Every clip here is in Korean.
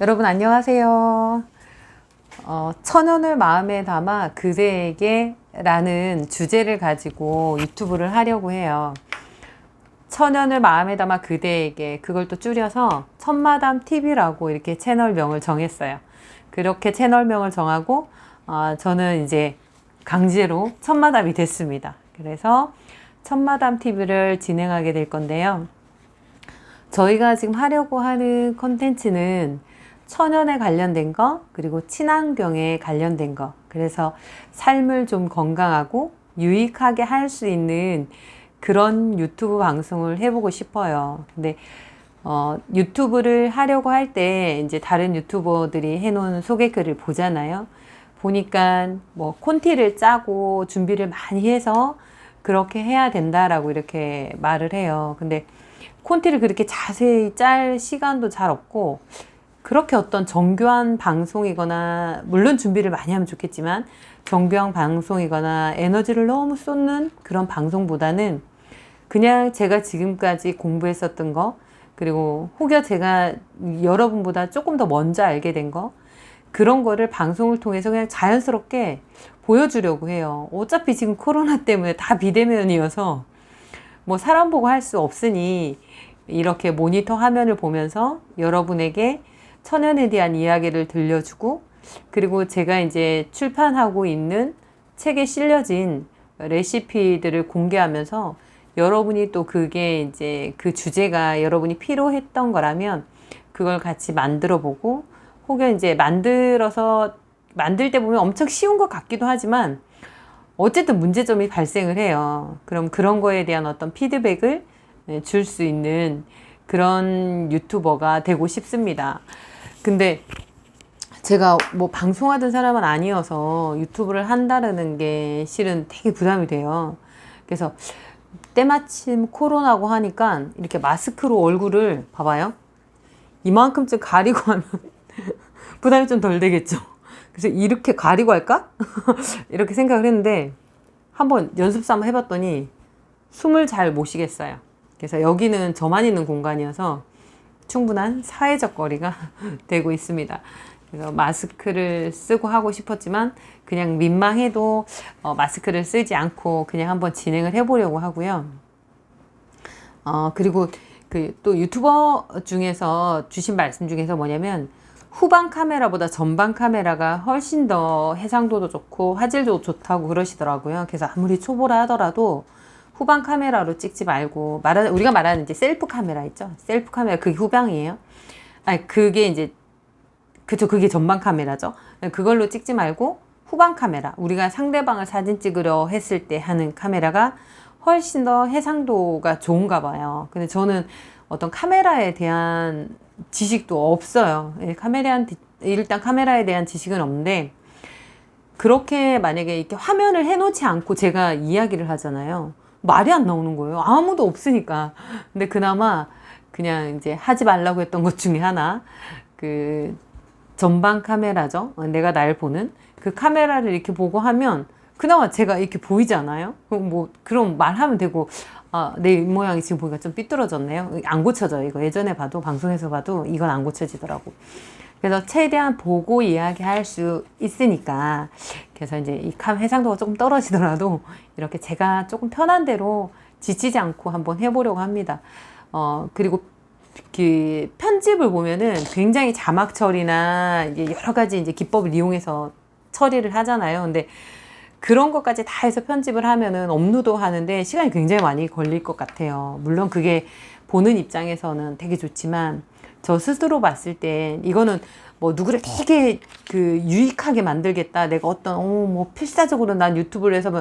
여러분 안녕하세요. 천연을 마음에 담아 그대에게 라는 주제를 가지고 유튜브를 하려고 해요. 천연을 마음에 담아 그대에게, 그걸 또 줄여서 천마담 TV라고 이렇게 채널명을 정했어요. 그렇게 채널명을 정하고 저는 이제 강제로 천마담이 됐습니다. 그래서 천마담 TV를 진행하게 될 건데요. 저희가 지금 하려고 하는 컨텐츠는 천연에 관련된 거, 그리고 친환경에 관련된 거. 그래서 삶을 좀 건강하고 유익하게 할 수 있는 그런 유튜브 방송을 해보고 싶어요. 근데 유튜브를 하려고 할 때 이제 다른 유튜버들이 해놓은 소개글을 보잖아요. 보니까 뭐 콘티를 짜고 준비를 많이 해서 그렇게 해야 된다라고 이렇게 말을 해요. 근데 콘티를 그렇게 자세히 짤 시간도 잘 없고, 그렇게 어떤 정교한 방송이거나, 물론 준비를 많이 하면 좋겠지만 정교한 방송이거나 에너지를 너무 쏟는 그런 방송보다는 그냥 제가 지금까지 공부했었던 거, 그리고 혹여 제가 여러분보다 조금 더 먼저 알게 된 거, 그런 거를 방송을 통해서 그냥 자연스럽게 보여주려고 해요. 어차피 지금 코로나 때문에 다 비대면이어서 뭐 사람 보고 할 수 없으니 이렇게 모니터 화면을 보면서 여러분에게 천연에 대한 이야기를 들려주고, 그리고 제가 이제 출판하고 있는 책에 실려진 레시피들을 공개하면서 여러분이 또 그게 이제 그 주제가 여러분이 필요했던 거라면 그걸 같이 만들어 보고, 혹은 이제 만들어서 만들 때 보면 엄청 쉬운 것 같기도 하지만 어쨌든 문제점이 발생을 해요. 그럼 그런 거에 대한 어떤 피드백을 줄 수 있는 그런 유튜버가 되고 싶습니다. 근데 제가 뭐 방송하던 사람은 아니어서 유튜브를 한다는 게 실은 되게 부담이 돼요. 그래서 때마침 코로나고 하니까 이렇게 마스크로 얼굴을 봐봐요. 이만큼쯤 가리고 하면 부담이 좀 덜 되겠죠. 그래서 이렇게 가리고 할까? 이렇게 생각을 했는데 한번 연습 삼아 해봤더니 숨을 잘 못 쉬겠어요. 그래서 여기는 저만 있는 공간이어서 충분한 사회적 거리가 되고 있습니다. 그래서 마스크를 쓰고 하고 싶었지만 그냥 민망해도 마스크를 쓰지 않고 그냥 한번 진행을 해보려고 하고요. 그리고 그 또 유튜버 중에서 주신 말씀 중에서 뭐냐면, 후방 카메라보다 전방 카메라가 훨씬 더 해상도도 좋고 화질도 좋다고 그러시더라고요. 그래서 아무리 초보라 하더라도 후방 카메라로 찍지 말고, 우리가 말하는 이제 셀프 카메라 있죠? 셀프 카메라, 그게 후방이에요. 아니, 그게 이제, 그쵸, 그게 전방 카메라죠. 그걸로 찍지 말고 후방 카메라, 우리가 상대방을 사진 찍으려 했을 때 하는 카메라가 훨씬 더 해상도가 좋은가 봐요. 근데 저는 어떤 카메라에 대한 지식도 없어요. 일단 카메라에 대한 지식은 없는데, 그렇게 만약에 이렇게 화면을 해놓지 않고 제가 이야기를 하잖아요. 말이 안 나오는 거예요. 아무도 없으니까. 근데 그나마 그냥 이제 하지 말라고 했던 것 중에 하나, 그 전방 카메라죠. 내가 날 보는 그 카메라를 이렇게 보고 하면 그나마 제가 이렇게 보이잖아요. 그럼 말하면 되고, 내 입모양이 지금 보니까 좀 삐뚤어졌네요. 안 고쳐져요. 이거 예전에 봐도, 방송에서 봐도 이건 안 고쳐지더라고. 그래서 최대한 보고 이야기할 수 있으니까, 그래서 이제 이 해상도가 조금 떨어지더라도 이렇게 제가 조금 편한 대로 지치지 않고 한번 해보려고 합니다. 그리고 그 편집을 보면은 굉장히 자막 처리나 이제 여러 가지 이제 기법을 이용해서 처리를 하잖아요. 근데 그런 것까지 다 해서 편집을 하면은 업로드 하는데 시간이 굉장히 많이 걸릴 것 같아요. 물론 그게 보는 입장에서는 되게 좋지만, 저 스스로 봤을 때 이거는 뭐 누구를 되게 그 유익하게 만들겠다, 내가 어떤 뭐 필사적으로 난 유튜브를 해서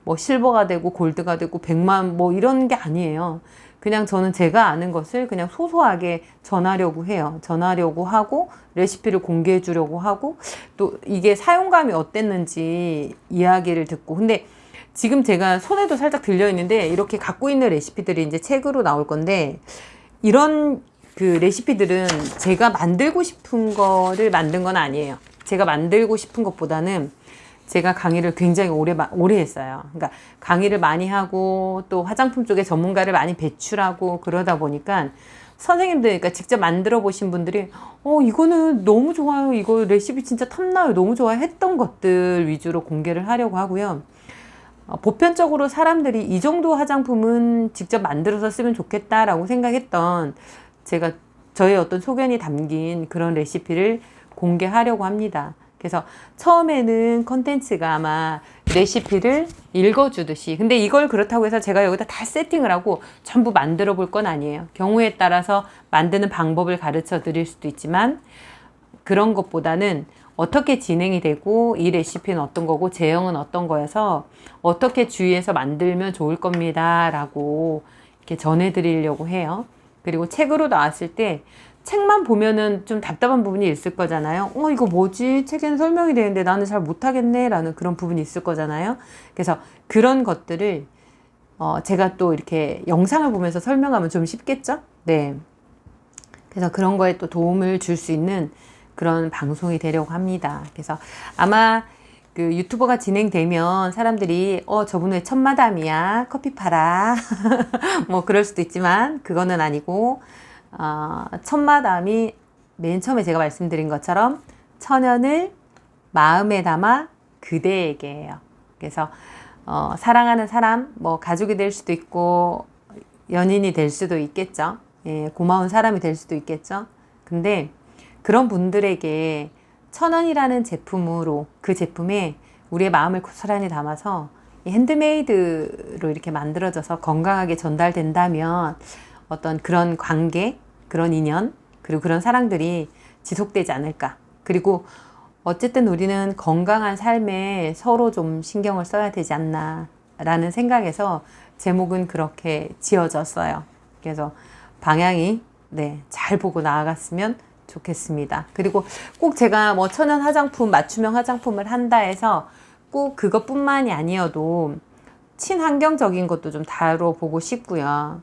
뭐 실버가 되고 골드가 되고 100만 뭐 이런 게 아니에요. 그냥 저는 제가 아는 것을 그냥 소소하게 전하려고 해요. 전하려고 하고 레시피를 공개해 주려고 하고, 또 이게 사용감이 어땠는지 이야기를 듣고. 근데 지금 제가 손에도 살짝 들려 있는데 이렇게 갖고 있는 레시피들이 이제 책으로 나올 건데, 이런 그 레시피들은 제가 만들고 싶은 거를 만든 건 아니에요. 제가 만들고 싶은 것보다는 제가 강의를 굉장히 오래 했어요. 그러니까 강의를 많이 하고 또 화장품 쪽에 전문가를 많이 배출하고 그러다 보니까 선생님들, 그러니까 직접 만들어 보신 분들이 이거는 너무 좋아요, 이거 레시피 진짜 탐나요, 너무 좋아요 했던 것들 위주로 공개를 하려고 하고요. 보편적으로 사람들이 이 정도 화장품은 직접 만들어서 쓰면 좋겠다라고 생각했던 제가 저의 어떤 소견이 담긴 그런 레시피를 공개하려고 합니다. 그래서 처음에는 컨텐츠가 아마 레시피를 읽어주듯이, 근데 이걸 그렇다고 해서 제가 여기다 다 세팅을 하고 전부 만들어 볼 건 아니에요. 경우에 따라서 만드는 방법을 가르쳐 드릴 수도 있지만, 그런 것보다는 어떻게 진행이 되고 이 레시피는 어떤 거고 제형은 어떤 거여서 어떻게 주의해서 만들면 좋을 겁니다 라고 이렇게 전해드리려고 해요. 그리고 책으로 나왔을 때 책만 보면은 좀 답답한 부분이 있을 거잖아요. 이거 뭐지? 책에는 설명이 되는데 나는 잘 못하겠네 라는 그런 부분이 있을 거잖아요. 그래서 그런 것들을 제가 또 이렇게 영상을 보면서 설명하면 좀 쉽겠죠? 네. 그래서 그런 거에 또 도움을 줄 수 있는 그런 방송이 되려고 합니다. 그래서 아마 그 유튜버가 진행되면 사람들이 저분 왜 첫마담이야? 커피 팔아? 뭐 그럴 수도 있지만 그거는 아니고, 첫마담이 맨 처음에 제가 말씀드린 것처럼 천연을 마음에 담아 그대에게예요. 그래서 사랑하는 사람, 뭐 가족이 될 수도 있고 연인이 될 수도 있겠죠. 예, 고마운 사람이 될 수도 있겠죠. 근데 그런 분들에게 천원이라는 제품으로, 그 제품에 우리의 마음을 고스란히 담아서 핸드메이드로 이렇게 만들어져서 건강하게 전달된다면 어떤 그런 관계, 그런 인연, 그리고 그런 사랑들이 지속되지 않을까. 그리고 어쨌든 우리는 건강한 삶에 서로 좀 신경을 써야 되지 않나 라는 생각에서 제목은 그렇게 지어졌어요. 그래서 방향이 잘 보고 나아갔으면 좋겠습니다. 그리고 꼭 제가 뭐 천연 화장품, 맞춤형 화장품을 한다 해서 꼭 그것뿐만이 아니어도 친환경적인 것도 좀 다뤄보고 싶고요.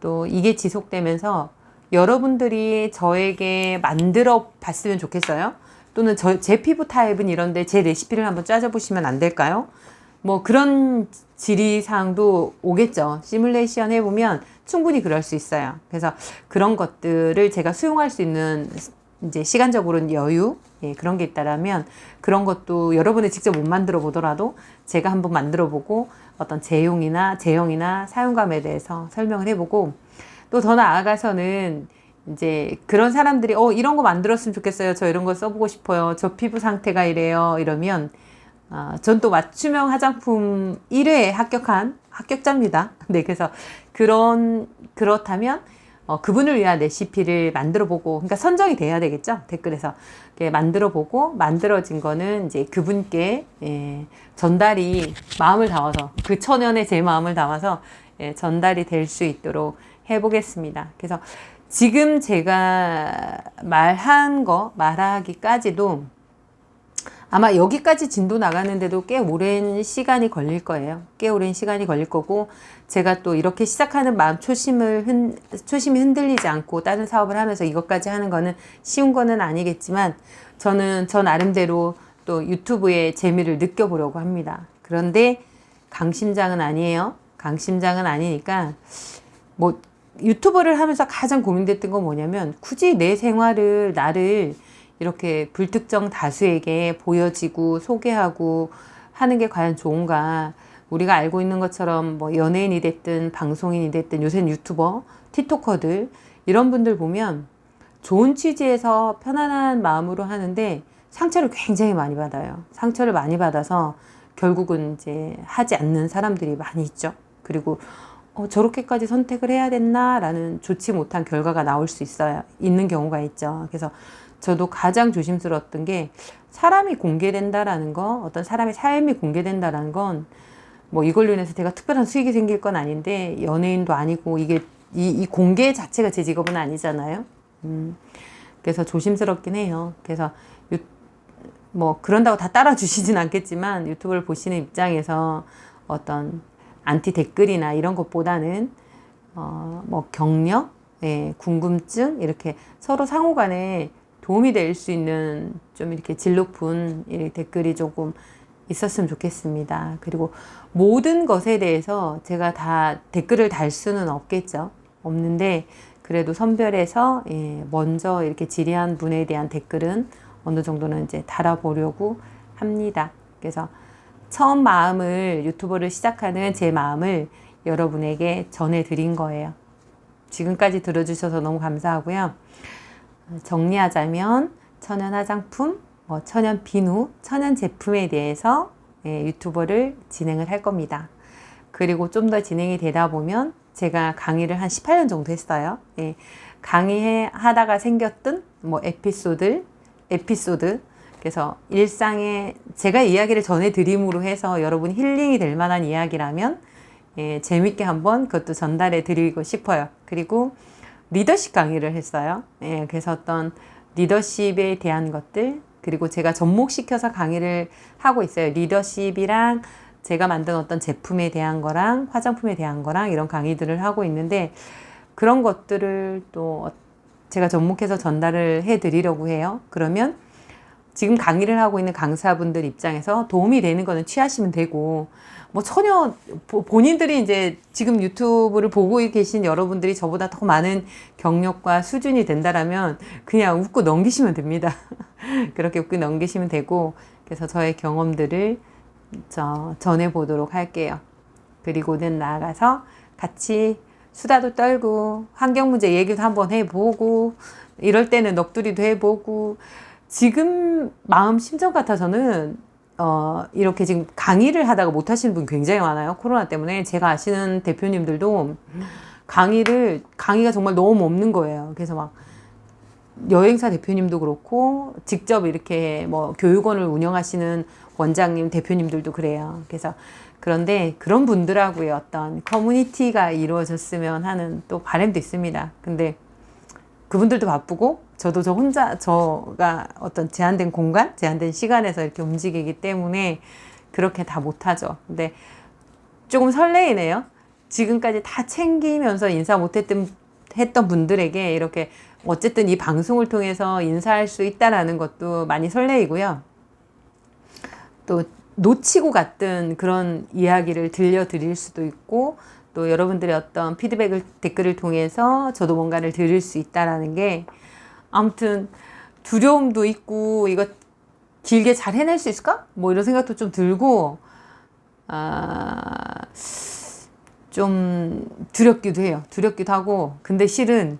또 이게 지속되면서 여러분들이 저에게 만들어 봤으면 좋겠어요. 또는 제 피부 타입은 이런데 제 레시피를 한번 짜져보시면 안 될까요? 뭐 그런 질의사항도 오겠죠. 시뮬레이션 해보면 충분히 그럴 수 있어요. 그래서 그런 것들을 제가 수용할 수 있는 이제 시간적으로는 여유, 그런 게 있다라면 그런 것도 여러분이 직접 못 만들어 보더라도 제가 한번 만들어 보고 어떤 제형이나 사용감에 대해서 설명을 해보고, 또 더 나아가서는 이제 그런 사람들이 이런 거 만들었으면 좋겠어요. 저 이런 거 써보고 싶어요. 저 피부 상태가 이래요. 이러면 전 또 맞춤형 화장품 1회에 합격한 합격자입니다. 네, 그래서 그렇다면 그분을 위한 레시피를 만들어보고, 그러니까 선정이 돼야 되겠죠. 댓글에서 만들어보고 만들어진 거는 이제 그분께 전달이 마음을 담아서, 그 천연의 제 마음을 담아서 전달이 될 수 있도록 해보겠습니다. 그래서 지금 제가 말하기까지도 아마 여기까지 진도 나가는데도 꽤 오랜 시간이 걸릴 거예요. 꽤 오랜 시간이 걸릴 거고, 제가 또 이렇게 시작하는 마음, 초심이 흔들리지 않고 다른 사업을 하면서 이것까지 하는 거는 쉬운 거는 아니겠지만, 저는 저 나름대로 또 유튜브의 재미를 느껴보려고 합니다. 그런데 강심장은 아니에요. 강심장은 아니니까, 뭐 유튜버를 하면서 가장 고민됐던 건 뭐냐면, 굳이 내 생활을, 나를 이렇게 불특정 다수에게 보여지고 소개하고 하는 게 과연 좋은가. 우리가 알고 있는 것처럼 뭐 연예인이 됐든 방송인이 됐든 요새는 유튜버, 틱토커들, 이런 분들 보면 좋은 취지에서 편안한 마음으로 하는데 상처를 굉장히 많이 받아요. 상처를 많이 받아서 결국은 이제 하지 않는 사람들이 많이 있죠. 그리고 저렇게까지 선택을 해야 됐나 라는 좋지 못한 결과가 나올 수 있는 경우가 있죠. 그래서 저도 가장 조심스러웠던 게, 사람이 공개된다라는 거, 어떤 사람의 삶이 공개된다라는 건 뭐 이걸로 인해서 제가 특별한 수익이 생길 건 아닌데, 연예인도 아니고 이게 이 공개 자체가 제 직업은 아니잖아요. 그래서 조심스럽긴 해요. 그래서 뭐 그런다고 다 따라주시진 않겠지만 유튜브를 보시는 입장에서 어떤 안티 댓글이나 이런 것보다는 뭐 격려, 궁금증, 이렇게 서로 상호간에 도움이 될 수 있는 좀 이렇게 질 높은 댓글이 조금 있었으면 좋겠습니다. 그리고 모든 것에 대해서 제가 다 댓글을 달 수는 없겠죠. 없는데, 그래도 선별해서 먼저 이렇게 질의한 분에 대한 댓글은 어느 정도는 이제 달아보려고 합니다. 그래서 처음 마음을 유튜버를 시작하는 제 마음을 여러분에게 전해드린 거예요. 지금까지 들어주셔서 너무 감사하고요. 정리하자면 천연 화장품, 천연 비누, 천연 제품에 대해서 유튜버를 진행을 할 겁니다. 그리고 좀 더 진행이 되다 보면 제가 강의를 한 18년 정도 했어요. 강의하다가 생겼던 에피소드, 그래서 일상에 제가 이야기를 전해드림으로 해서 여러분 힐링이 될 만한 이야기라면 재밌게 한번 그것도 전달해 드리고 싶어요. 그리고 리더십 강의를 했어요. 그래서 어떤 리더십에 대한 것들, 그리고 제가 접목시켜서 강의를 하고 있어요. 리더십이랑 제가 만든 어떤 제품에 대한 거랑 화장품에 대한 거랑 이런 강의들을 하고 있는데, 그런 것들을 또 제가 접목해서 전달을 해 드리려고 해요. 그러면 지금 강의를 하고 있는 강사분들 입장에서 도움이 되는 거는 취하시면 되고, 전혀 본인들이 이제 지금 유튜브를 보고 계신 여러분들이 저보다 더 많은 경력과 수준이 된다라면 그냥 웃고 넘기시면 됩니다. 그렇게 웃고 넘기시면 되고, 그래서 저의 경험들을 전해보도록 할게요. 그리고는 나아가서 같이 수다도 떨고 환경 문제 얘기도 한번 해보고, 이럴 때는 넋두리도 해보고, 지금 마음 심정 같아서는 이렇게 지금 강의를 하다가 못 하시는 분 굉장히 많아요. 코로나 때문에. 제가 아시는 대표님들도 강의가 정말 너무 없는 거예요. 그래서 막 여행사 대표님도 그렇고 직접 이렇게 교육원을 운영하시는 원장님 대표님들도 그래요. 그래서 그런데 그런 분들하고의 어떤 커뮤니티가 이루어졌으면 하는 또 바람도 있습니다. 근데 그분들도 바쁘고 저도 저가 어떤 제한된 공간, 제한된 시간에서 이렇게 움직이기 때문에 그렇게 다 못하죠. 근데 조금 설레이네요. 지금까지 다 챙기면서 인사 못했던 분들에게 이렇게 어쨌든 이 방송을 통해서 인사할 수 있다라는 것도 많이 설레이고요. 또 놓치고 갔던 그런 이야기를 들려드릴 수도 있고, 또 여러분들의 어떤 피드백을 댓글을 통해서 저도 뭔가를 들을 수 있다라는 게, 아무튼 두려움도 있고 이거 길게 잘 해낼 수 있을까? 이런 생각도 좀 들고 좀 두렵기도 해요. 두렵기도 하고. 근데 실은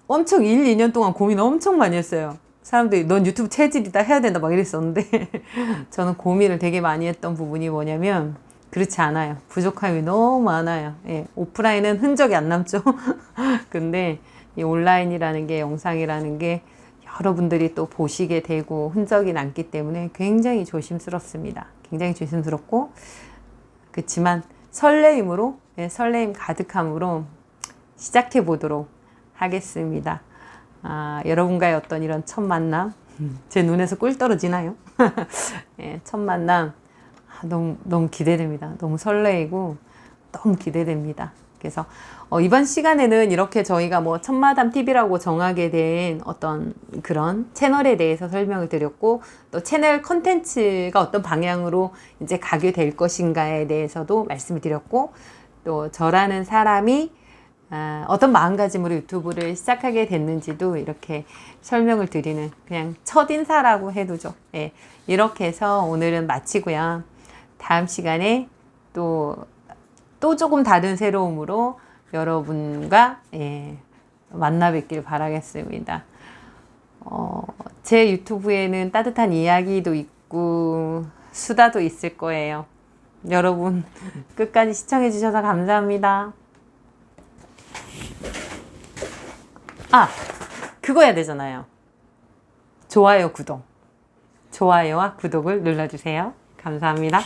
엄청 1, 2년 동안 고민 엄청 많이 했어요. 사람들이 넌 유튜브 체질이다, 해야 된다 막 이랬었는데 저는 고민을 되게 많이 했던 부분이 뭐냐면, 그렇지 않아요. 부족함이 너무 많아요. 오프라인은 흔적이 안 남죠. 근데 이 온라인이라는 게, 영상이라는 게 여러분들이 또 보시게 되고 흔적이 남기 때문에 굉장히 조심스럽습니다. 굉장히 조심스럽고, 그렇지만 설레임으로, 설레임 가득함으로 시작해 보도록 하겠습니다. 여러분과의 어떤 이런 첫 만남, 제 눈에서 꿀 떨어지나요? 첫 만남 너무 기대됩니다. 너무 설레이고 너무 기대됩니다. 그래서 이번 시간에는 이렇게 저희가 첫마담 TV라고 정하게 된 어떤 그런 채널에 대해서 설명을 드렸고, 또 채널 컨텐츠가 어떤 방향으로 이제 가게 될 것인가에 대해서도 말씀을 드렸고, 또 저라는 사람이 어떤 마음가짐으로 유튜브를 시작하게 됐는지도 이렇게 설명을 드리는, 그냥 첫인사라고 해두죠. 이렇게 해서 오늘은 마치고요. 다음 시간에 또 조금 다른 새로움으로 여러분과 만나 뵙길 바라겠습니다. 제 유튜브에는 따뜻한 이야기도 있고 수다도 있을 거예요. 여러분 끝까지 시청해 주셔서 감사합니다. 그거 해야 되잖아요. 좋아요, 구독. 좋아요와 구독을 눌러주세요. 감사합니다.